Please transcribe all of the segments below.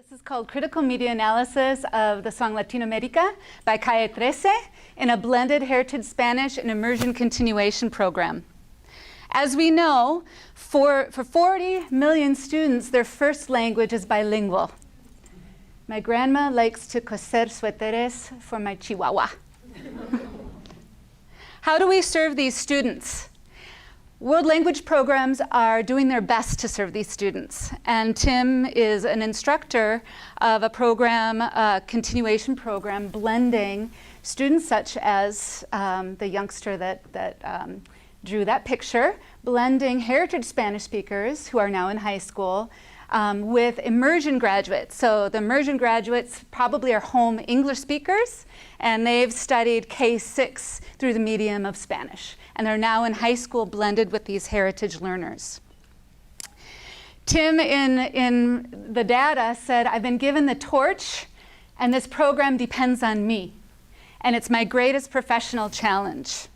This is called Critical Media Analysis of the song Latinoamérica by Calle in a blended heritage Spanish and immersion continuation program. As we know, for 40 million students, their first language is bilingual. My grandma likes to coser suéteres for my chihuahua. How do we serve these students? World language programs are doing their best to serve these students. And Tim is an instructor of a program, a continuation program, blending students such as the youngster that drew that picture, blending heritage Spanish speakers who are now in high school with immersion graduates. So the immersion graduates probably are home English speakers, and they've studied K-6 through the medium of Spanish. And they're now in high school blended with these heritage learners. Tim, in the data, said, I've been given the torch, and this program depends on me. And it's my greatest professional challenge.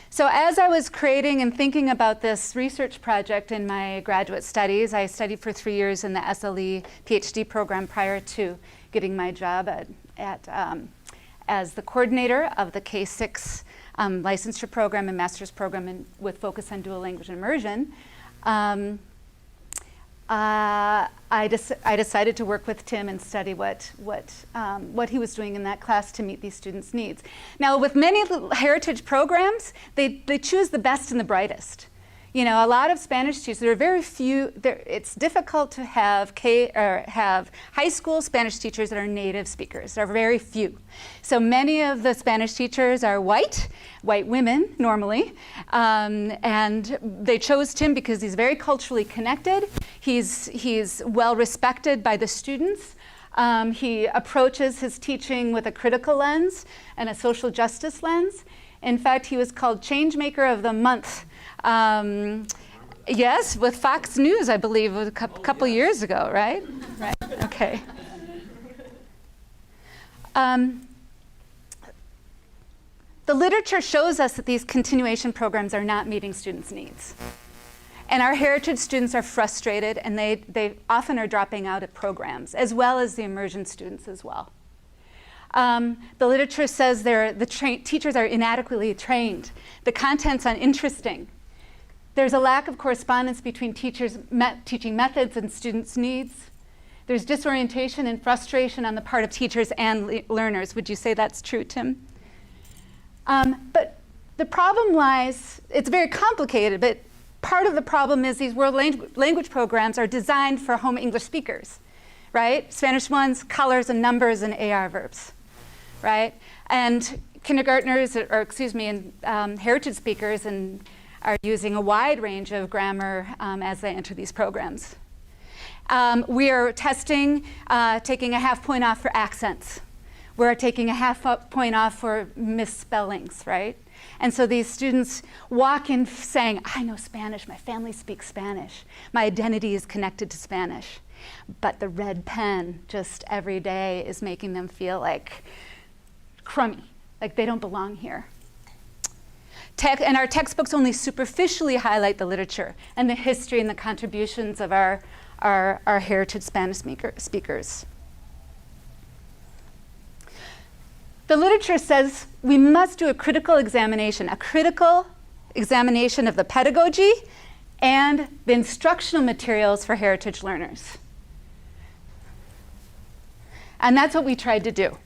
So as I was creating and thinking about this research project in my graduate studies, I studied for 3 years in the SLE Ph.D. program prior to getting my job as the coordinator of the K-6 licensure program and master's program with focus on dual language and immersion. I decided to work with Tim and study what he was doing in that class to meet these students' needs. Now, with many heritage programs, they choose the best and the brightest. You know, a lot of Spanish teachers, there are very few, it's difficult to have high school Spanish teachers that are native speakers. There are very few. So many of the Spanish teachers are white women normally, and they chose Tim because he's very culturally connected. He's well respected by the students. He approaches his teaching with a critical lens and a social justice lens. In fact, he was called Changemaker of the Month. Yes, with Fox News, I believe, a couple years ago, right? Right, okay. The literature shows us that these continuation programs are not meeting students' needs. And our heritage students are frustrated, and they often are dropping out of programs, as well as the immersion students as well. The literature says the teachers are inadequately trained. The content's uninteresting. There's a lack of correspondence between teachers' teaching methods and students' needs. There's disorientation and frustration on the part of teachers and learners. Would you say that's true, Tim? But the problem lies, it's very complicated, but part of the problem is these world language programs are designed for home English speakers, right? Spanish ones, colors and numbers and AR verbs, right? And kindergartners, and heritage speakers are using a wide range of grammar as they enter these programs. We are testing, taking a half point off for accents. We're taking a half point off for misspellings, right? And so these students walk in saying, I know Spanish, my family speaks Spanish, my identity is connected to Spanish. But the red pen just every day is making them feel like crummy, like they don't belong here. And our textbooks only superficially highlight the literature and the history and the contributions of our heritage Spanish speakers. The literature says we must do a critical examination of the pedagogy and the instructional materials for heritage learners. And that's what we tried to do.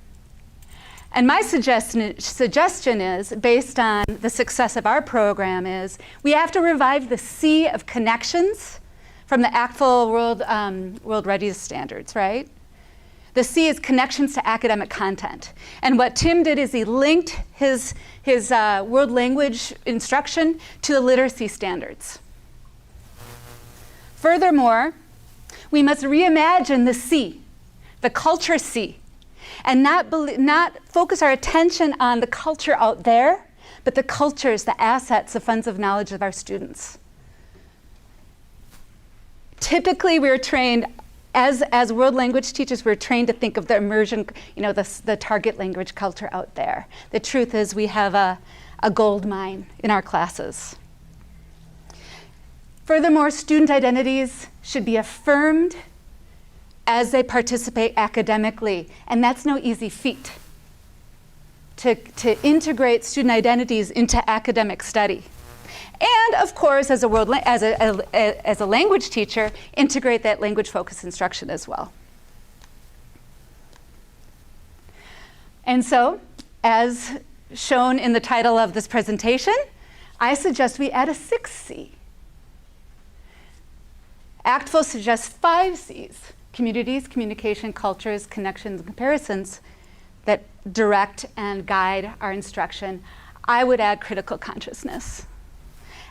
And my suggestion is, based on the success of our program, is we have to revive the sea of connections from the ACTFL World Readiness Standards, right? The C is connections to academic content. And what Tim did is he linked his world language instruction to the literacy standards. Furthermore, we must reimagine the C, the culture C, and not focus our attention on the culture out there, but the cultures, the assets, the funds of knowledge of our students. Typically, we're trained, as world language teachers, we're trained to think of the immersion, the target language culture out there. The truth is we have a gold mine in our classes. Furthermore, student identities should be affirmed as they participate academically. And that's no easy feat, to integrate student identities into academic study. And of course, as a language teacher, integrate that language-focused instruction as well. And so, as shown in the title of this presentation, I suggest we add a 6th C. ACTFL suggests 5 Cs: communities, communication, cultures, connections, and comparisons that direct and guide our instruction. I would add critical consciousness.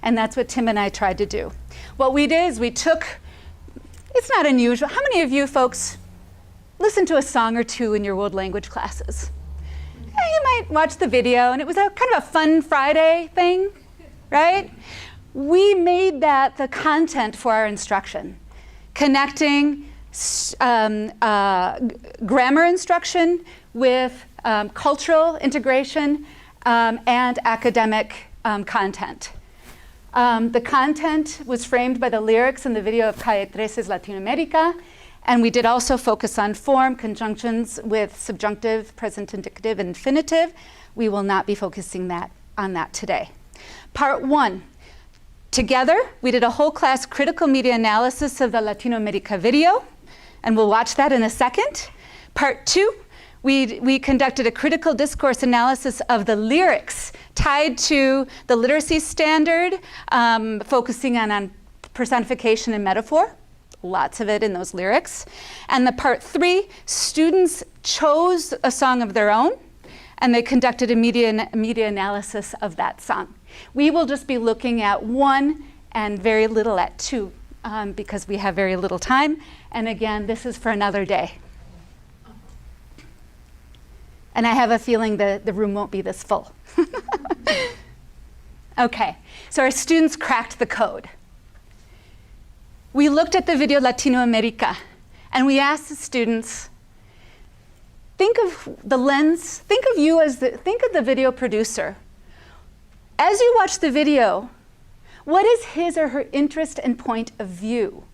And that's what Tim and I tried to do. What we did is we took, it's not unusual, how many of you folks listen to a song or two in your world language classes? Yeah, you might watch the video, and it was a kind of a fun Friday thing, right? We made that the content for our instruction, connecting grammar instruction with cultural integration and academic content. The content was framed by the lyrics in the video of Calle Latinoamérica, and we did also focus on form, conjunctions with subjunctive, present indicative, and infinitive. We will not be focusing on that today. Part 1. Together, we did a whole class critical media analysis of the Latinoamérica video, and we'll watch that in a second. Part 2, we conducted a critical discourse analysis of the lyrics tied to the literacy standard, focusing on personification and metaphor, lots of it in those lyrics. And the part 3, students chose a song of their own, and they conducted a media analysis of that song. We will just be looking at 1 and very little at 2 because we have very little time. And again, this is for another day. And I have a feeling that the room won't be this full. Okay, so our students cracked the code. We looked at the video Latinoamérica, and we asked the students, think of the lens, think of the video producer. As you watch the video, what is his or her interest and point of view?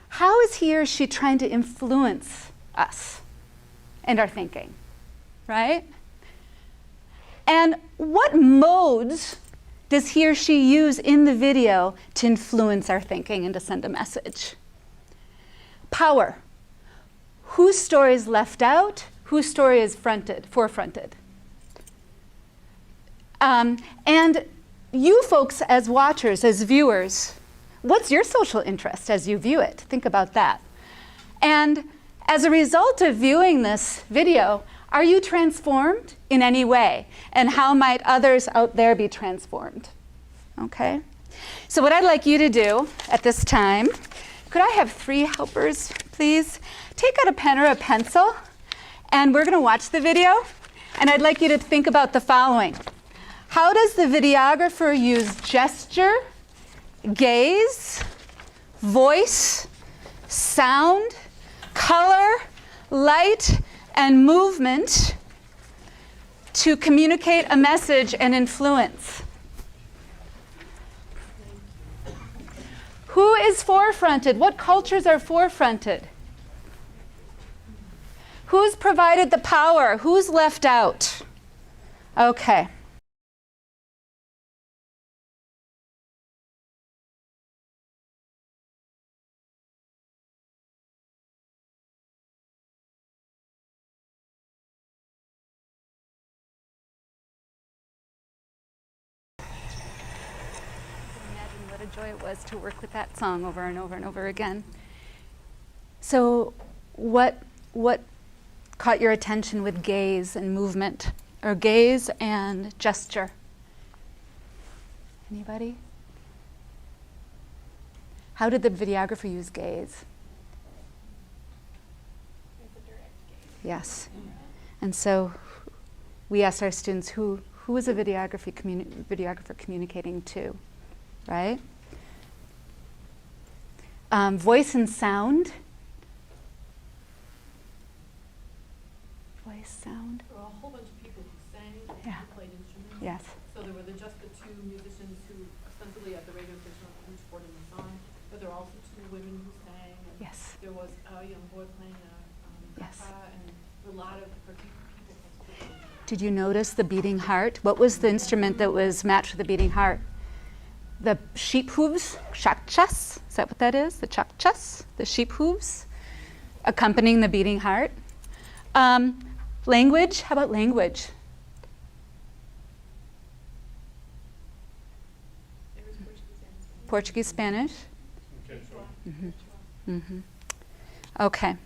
How is he or she trying to influence us and our thinking, right? And what modes does he or she use in the video to influence our thinking and to send a message? Power. Whose story is left out? Whose story is forefronted? And you folks as watchers, as viewers, what's your social interest as you view it? Think about that. And as a result of viewing this video, are you transformed in any way? And how might others out there be transformed? Okay? So what I'd like you to do at this time, could I have 3 helpers, please? Take out a pen or a pencil, and we're going to watch the video. And I'd like you to think about the following. How does the videographer use gesture, gaze, voice, sound, color, light, and movement to communicate a message and influence? Who is forefronted? What cultures are forefronted? Who's provided the power? Who's left out? Okay. Joy it was to work with that song over and over and over again. So what caught your attention with gaze and movement, or gaze and gesture? Anybody? How did the videographer use gaze? It's a direct gaze. Yes. And so we asked our students, who is a videographer communicating to, right? Voice and sound. Voice, sound. There were a whole bunch of people who sang and who played instruments. Yes. So there were just the 2 musicians who ostensibly at the radio station were supporting the song, but there were also 2 women who sang. And Yes. There was a young boy playing a Yes. kapa, and a lot of people participated. Did you notice the beating heart? What was the instrument that was matched with the beating heart? The sheep hooves, chakchas. Is that what that is? The chakchas, the sheep hooves, accompanying the beating heart. Language, how about language? There was Portuguese and Spanish. Portuguese, Spanish. Okay.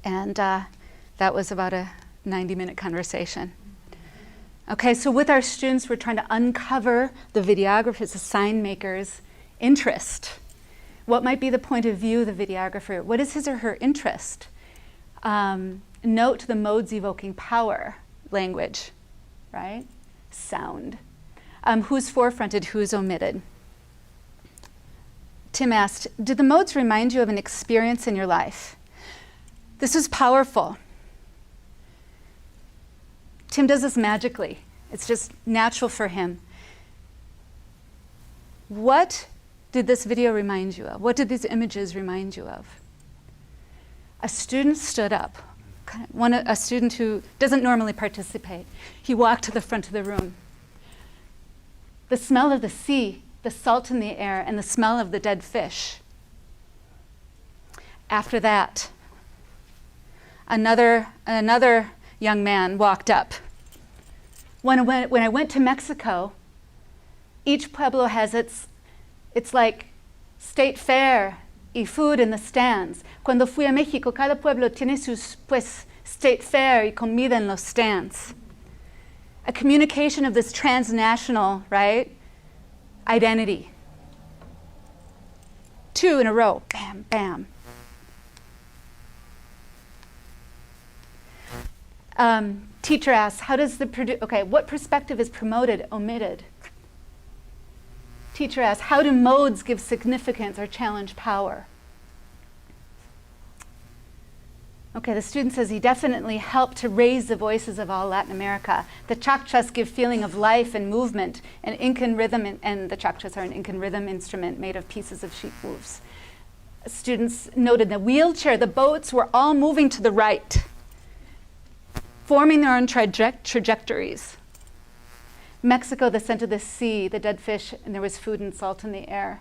And that was about a 90-minute conversation. Okay, so with our students, we're trying to uncover the videographer's, the sign maker's interest. What might be the point of view of the videographer? What is his or her interest? Note the modes evoking power, language, right? Sound. Who's forefronted, who's omitted? Tim asked, did the modes remind you of an experience in your life? This is powerful. Tim does this magically. It's just natural for him. What did this video remind you of? What did these images remind you of? A student stood up, a student who doesn't normally participate. He walked to the front of the room. The smell of the sea, the salt in the air, and the smell of the dead fish. After that, another young man walked up. When I went to Mexico, each pueblo has it's like state fair y food in the stands. Cuando fui a México, cada pueblo tiene sus state fair y comida en los stands. A communication of this transnational, right, identity. 2 in a row, bam, bam. Teacher asks, what perspective is promoted, omitted? Teacher asks, how do modes give significance or challenge power? Okay, the student says he definitely helped to raise the voices of all Latin America. The chakchas give feeling of life and movement, an Incan rhythm, and the chakchas are an Incan rhythm instrument made of pieces of sheep hooves. Students noted the wheelchair, the boats were all moving to the right, forming their own trajectories. Mexico, the scent of the sea, the dead fish, and there was food and salt in the air.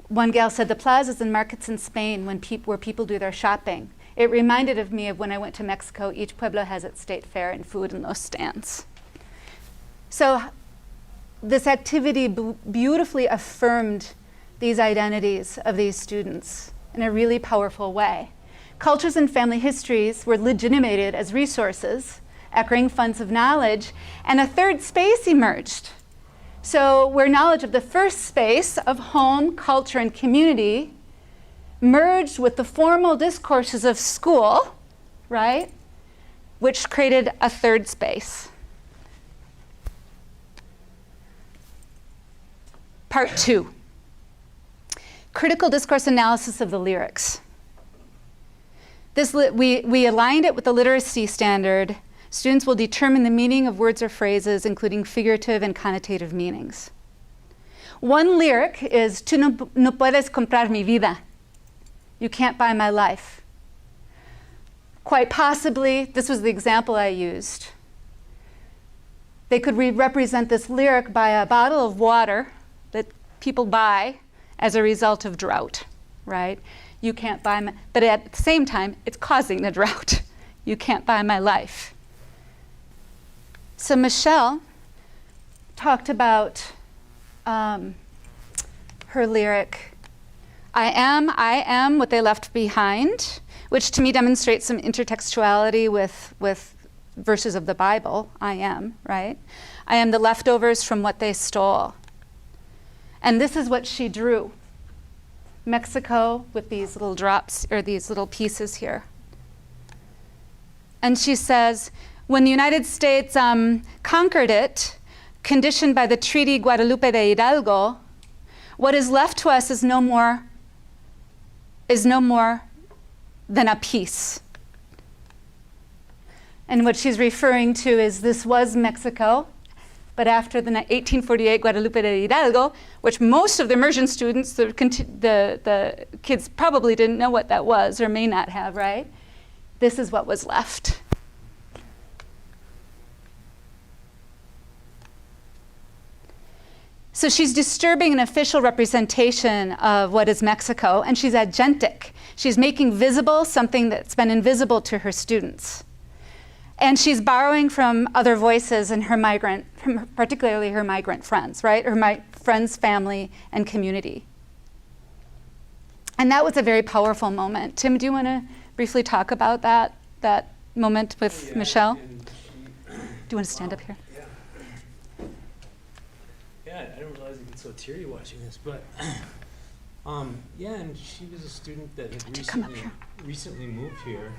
One gal said, the plazas and markets in Spain where people do their shopping. It reminded of me of when I went to Mexico. Each pueblo has its state fair and food in those stands. So this activity beautifully affirmed these identities of these students in a really powerful way. Cultures and family histories were legitimated as resources, echoing funds of knowledge, and a third space emerged. So where knowledge of the first space of home, culture, and community merged with the formal discourses of school, right, which created a third space. Part 2, critical discourse analysis of the lyrics. We aligned it with the literacy standard. Students will determine the meaning of words or phrases, including figurative and connotative meanings. One lyric is, "Tú no puedes comprar mi vida." You can't buy my life. Quite possibly, this was the example I used. They could represent this lyric by a bottle of water that people buy as a result of drought, right? You can't buy my, but at the same time, it's causing the drought. You can't buy my life. So Michelle talked about her lyric, I am what they left behind, which to me demonstrates some intertextuality with verses of the Bible. I am, right? I am the leftovers from what they stole. And this is what she drew. Mexico with these little drops, or these little pieces here. And she says, when the United States conquered it, conditioned by the Treaty Guadalupe de Hidalgo, what is left to us is no more than a piece. And what she's referring to is this was Mexico, But after the 1848 Guadalupe de Hidalgo, which most of the immersion students, the kids probably didn't know what that was or may not have, right? This is what was left. So she's disturbing an official representation of what is Mexico, and she's agentic. She's making visible something that's been invisible to her students. And she's borrowing from other voices in her migrant, particularly her migrant friends, right? Her friends, family, and community. And that was a very powerful moment. Tim, do you want to briefly talk about that moment with Michelle? Do you want to stand up here? Yeah, I didn't realize I'd get so teary watching this, but yeah, and she was a student that had recently moved here,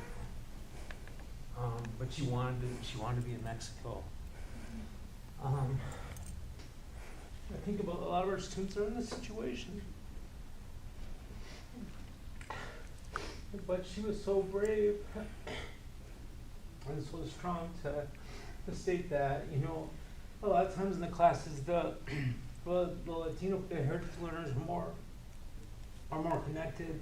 but she wanted to be in Mexico. I think about a lot of our students are in this situation, but she was so brave and so strong to state that, you know. A lot of times in the classes, the Latino, the heritage learners are more connected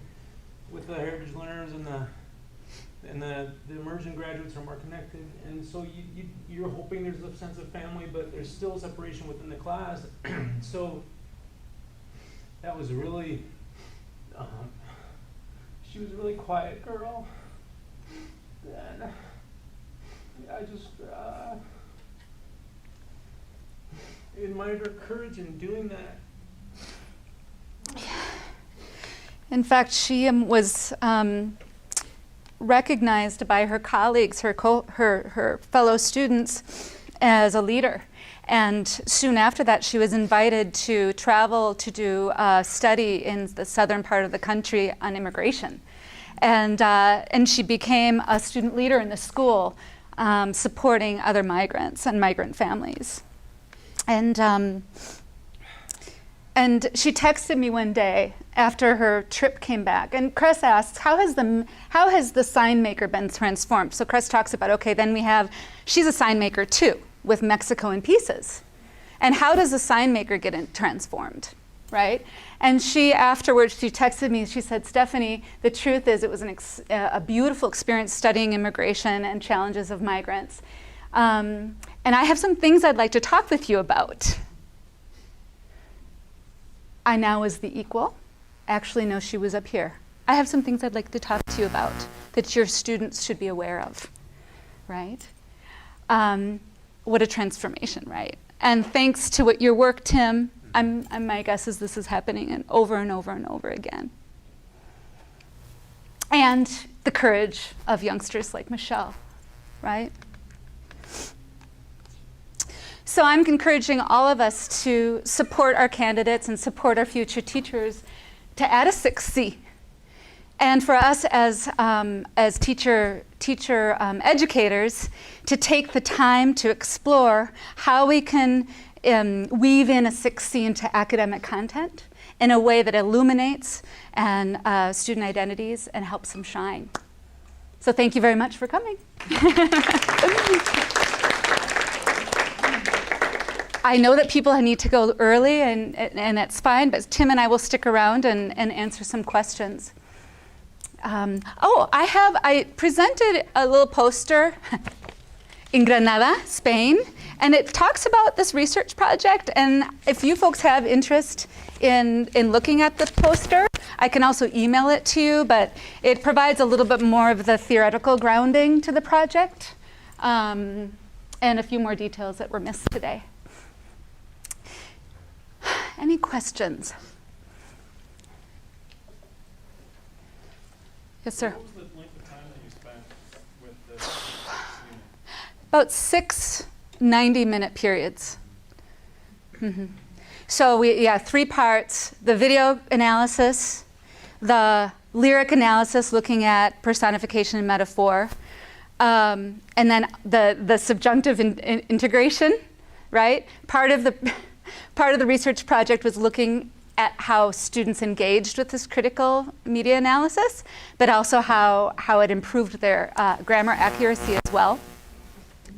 with the heritage learners, and the immersion graduates are more connected. And so you're hoping there's a sense of family, but there's still separation within the class. So that was really, she was a really quiet girl. And I just admired her courage in doing that. In fact, she was recognized by her colleagues, her fellow students, as a leader. And soon after that, she was invited to travel to do a study in the southern part of the country on immigration. And she became a student leader in the school, supporting other migrants and migrant families. And she texted me one day after her trip came back, and Kress asks, how has the sign maker been transformed? So Kress talks about, okay, then she's a sign maker too, with Mexico in pieces. And how does a sign maker get transformed, right? And afterwards, she texted me, she said, Stephanie, the truth is it was a beautiful experience studying immigration and challenges of migrants. And I have some things I'd like to talk with you about. I now was the equal. Actually, no, she was up here. I have some things I'd like to talk to you about that your students should be aware of, right? What a transformation, right? And thanks to your work, Tim, my guess is this is happening over and over and over again. And the courage of youngsters like Michelle, right? So I'm encouraging all of us to support our candidates and support our future teachers to add a 6C. And for us as teacher educators to take the time to explore how we can weave in a 6C into academic content in a way that illuminates and student identities and helps them shine. So thank you very much for coming. I know that people need to go early, and that's fine, but Tim and I will stick around and answer some questions. I presented a little poster in Granada, Spain, and it talks about this research project. And if you folks have interest in looking at the poster, I can also email it to you, but it provides a little bit more of the theoretical grounding to the project, and a few more details that were missed today. Any questions? Yes, sir. What was the length of time that you spent with this unit? About 6 90-minute periods. Mm-hmm. So 3 parts: the video analysis, the lyric analysis looking at personification and metaphor, and then the subjunctive integration, right? Part of the research project was looking at how students engaged with this critical media analysis, but also how it improved their grammar accuracy as well.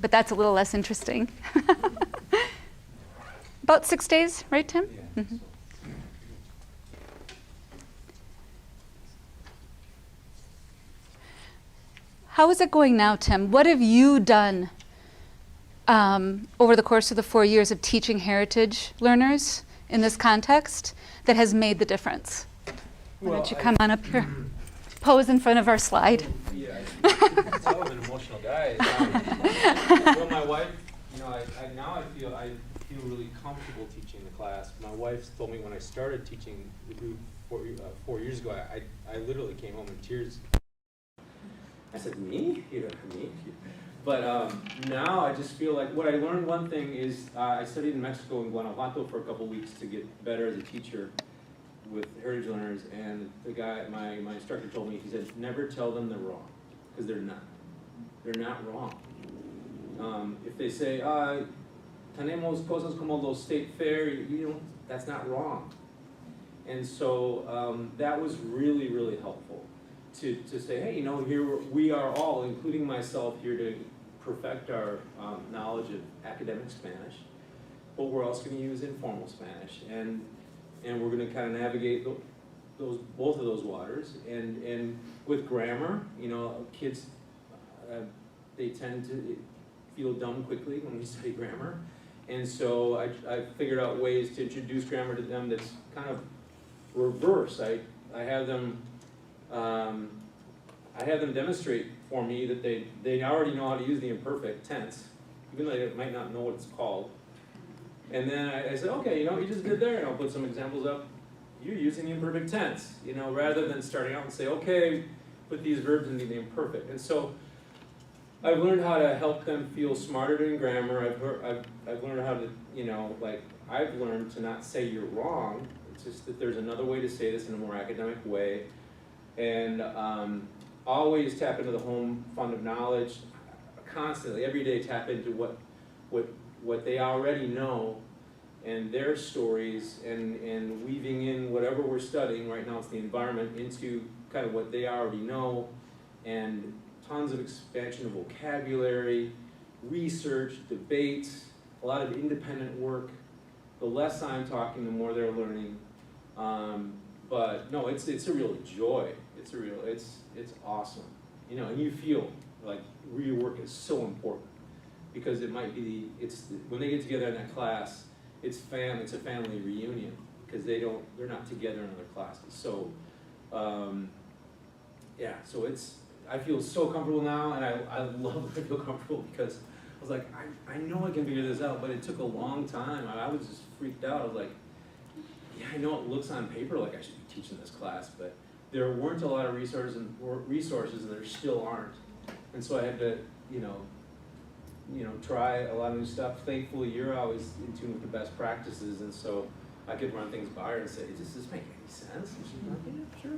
But that's a little less interesting. About 6 days, right, Tim? Yeah. Mhm. How is it going now, Tim? What have you done over the course of the 4 years of teaching heritage learners in this context that has made the difference? Why don't you come on up here? Pose in front of our slide. Yeah, I tell I'm an emotional guy. Well, my wife, you know, now I feel really comfortable teaching the class. My wife told me when I started teaching the group 4 years ago, I literally came home in tears. I said, me? You know, me? But now I just feel like what I learned, one thing is I studied in Mexico in Guanajuato for a couple weeks to get better as a teacher with heritage learners, and the guy, my instructor told me, he said, never tell them they're wrong, because they're not. They're not wrong. If they say, tenemos cosas como los state fair, you know, that's not wrong. And so that was really, really helpful to say, hey, you know, here we are all, including myself, here to perfect our knowledge of academic Spanish, but we're also going to use informal Spanish, and we're going to kind of navigate both of those waters. And with grammar, you know, kids, they tend to feel dumb quickly when we study grammar, and so I figured out ways to introduce grammar to them that's kind of reverse. I have them demonstrate for me that they already know how to use the imperfect tense, even though they might not know what it's called. And then I said, okay, you know what you just did there, and I'll put some examples up. You're using the imperfect tense, you know, rather than starting out and say, okay, put these verbs into the imperfect. And so I've learned how to help them feel smarter in grammar. I've learned how to, you know, like, I've learned to not say you're wrong. It's just that there's another way to say this in a more academic way. And always tap into the home fund of knowledge, constantly, every day tap into what they already know and their stories, and weaving in whatever we're studying, right now it's the environment, into kind of what they already know, and tons of expansion of vocabulary, research, debates, a lot of independent work. The less I'm talking, the more they're learning. But no, it's a real joy. It's awesome. You know, and you feel like your work is so important, because it might be, when they get together in that class, it's a family reunion, because they're not together in other classes. So, yeah, so I feel so comfortable now, and I love that I feel comfortable, because I was like, I know I can figure this out, but it took a long time. I was just freaked out. I was like, yeah, I know it looks on paper like I should be teaching this class, but there weren't a lot of resources, and there still aren't. And so I had to, you know, try a lot of new stuff. Thankfully, you're always in tune with the best practices, and so I could run things by her and say, does this make any sense? And she's like, yeah, sure,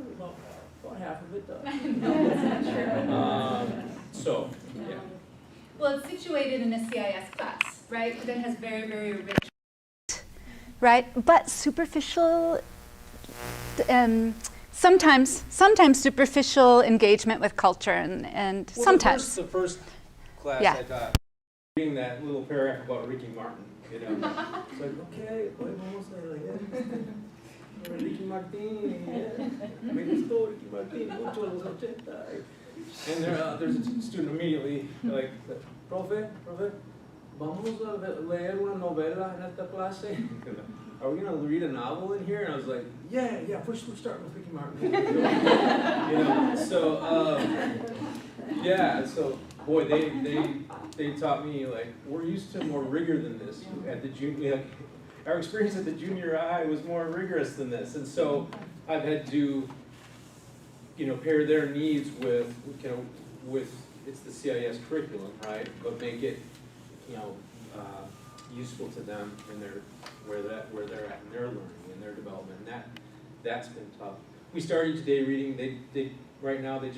about half of it does. No, that's not true. So, yeah. Well, it's situated in a CIS class, right? That has very, very rich, right? But superficial, sometimes superficial engagement with culture, and Well, sometimes. The first class Yeah. I taught, reading that little paragraph about Ricky Martin, you know. It's like, okay, vamos a leer. Ricky Martin, yeah. Me gustó Ricky Martin, mucho de los 80. And there's a student immediately like, profe, vamos a leer una novela en esta clase. Are we going to read a novel in here? And I was like, yeah, first we'll start with Ricky Martin. You know, so, yeah, so, boy, they taught me, like, we're used to more rigor than this. At the junior, our experience at the junior high was more rigorous than this. And so I've had to, you know, pair their needs with, you know, it's the CIS curriculum, right? But make it, you know, useful to them in where they're at in their learning and their development. And that's been tough. We started today reading. Right now they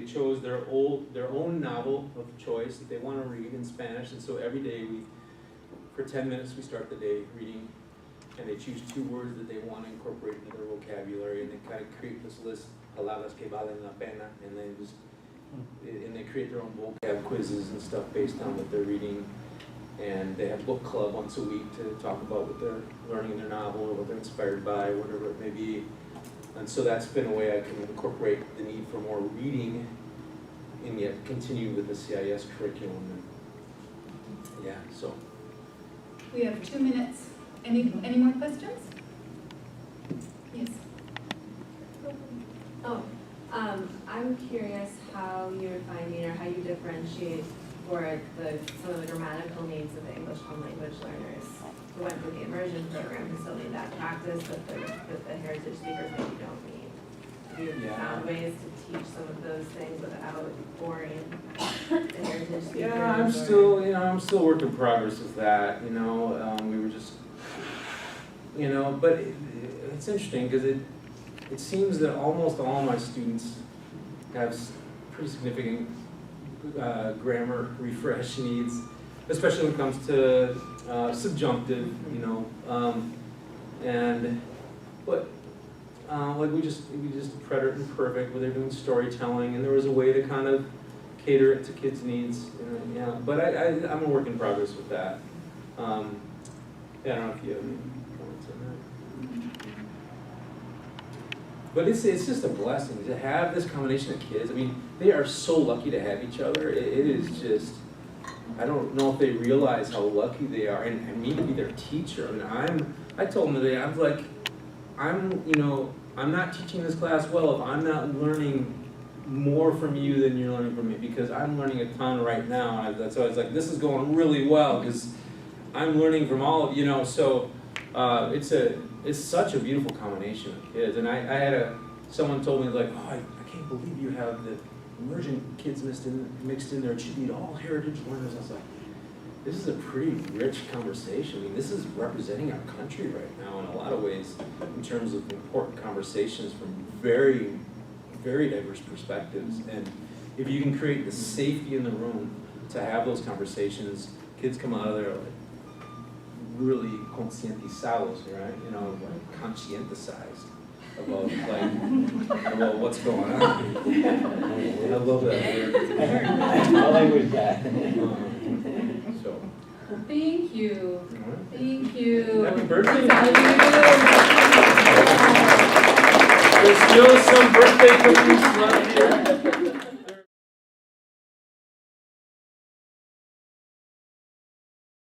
chose their own novel of choice that they want to read in Spanish. And so every day for 10 minutes we start the day reading, and they choose 2 words that they want to incorporate into their vocabulary, and they kind of create this list, palabras que valen la pena, and they create their own vocab quizzes and stuff based on what they're reading. And they have book club once a week to talk about what they're learning in their novel or what they're inspired by, whatever it may be. And so that's been a way I can incorporate the need for more reading and yet continue with the CIS curriculum. And yeah, so. We have 2 minutes. Any more questions? Yes. Oh, I'm curious how you're finding or how you differentiate for some of the grammatical needs of the English home language learners who went through the immersion program who still need that practice that the heritage speakers maybe don't need. Have you found ways to teach some of those things without boring the heritage speakers? Yeah, I'm still a work in progress with that. We were just, but it's interesting because it seems that almost all my students have pretty significant grammar refresh needs, especially when it comes to subjunctive, like we just preterite and perfect where they're doing storytelling, and there was a way to kind of cater it to kids' needs. But I'm a work in progress with that. I don't know if you have any comments on that. But it's just a blessing to have this combination of kids. I mean, they are so lucky to have each other. It is just, I don't know if they realize how lucky they are, and me to be their teacher. I mean, I told them today, I'm like, I'm not teaching this class well if I'm not learning more from you than you're learning from me, because I'm learning a ton right now. And so I was like, this is going really well because I'm learning from all of you. So it's such a beautiful combination of kids. And I had someone told me like, oh, I can't believe you have the immersion kids mixed in there. It should be all heritage learners. I was like, this is a pretty rich conversation. I mean, this is representing our country right now in a lot of ways in terms of important conversations from very, very diverse perspectives. And if you can create the safety in the room to have those conversations, kids come out of there like really conscientizados, right? Like conscientized about what's going on. I love that word. I like with that. So. Thank you. Thank you. Happy birthday. There's still some birthday cookies left here.